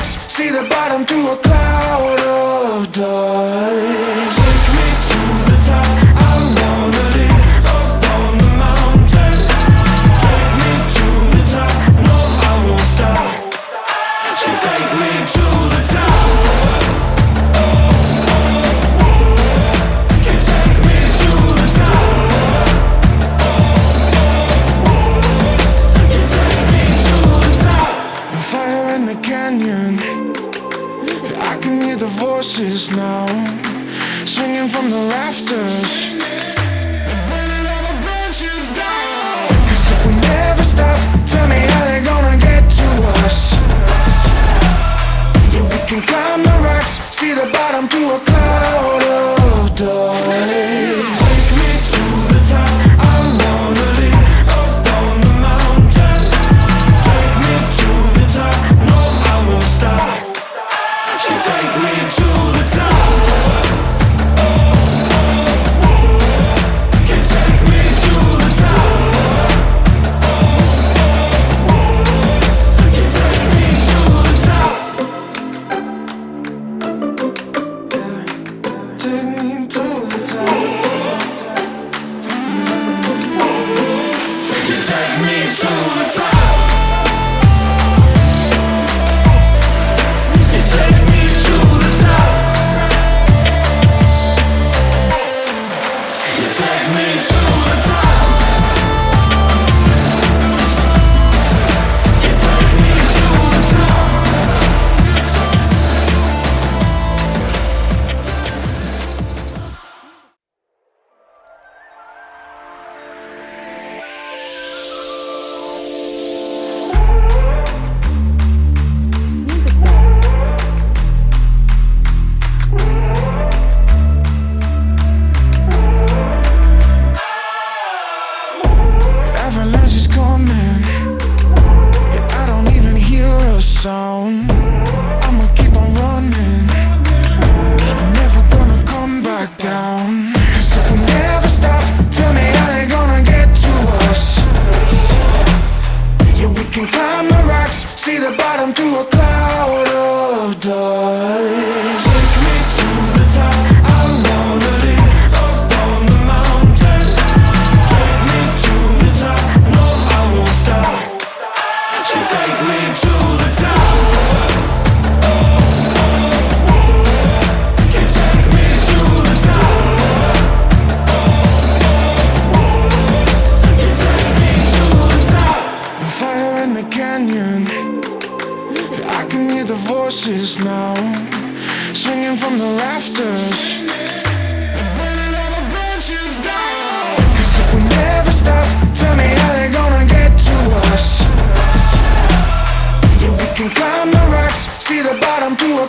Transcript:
rocks, see the bottom through a cloud of dust. Take me to the top, I wanna live up on the mountain. Take me to the top, no I won't stop. So take me to the top. You take me to the top. You take me to the top. And fire in the canyon, I can hear the voices now, swinging from the rafters. Cause if we never stop, tell me how they gonna get to us. Yeah, we can climb the rocks, see the bottom through a cloud of dust. Take me to the top, I wanna live up on the mountain. Take me to the top, no I won't stop. So take me to the top. You take me to the top. You take me to the top. Take me to the top. You take me to the top. You take me to the top. You take me to the top. You take me to the top. Avalanche is coming, yeah, I don't even hear a sound. I'ma keep on running, I'm never gonna come back down. Cause if we never stop, tell me how they gonna get to us. Yeah, we can climb the rocks, see the bottom through a cloud of dust. Take me to the top, I wanna live up on the mountain. Take me to the top, no I won't stop. So take me to the top. You take me to the top. You take me to the top. And fire in the canyon, I can hear the voices now, swinging from the rafters. Cause if we never stop, tell me how they gonna get to us. Yeah, we can climb the rocks, see the bottom through a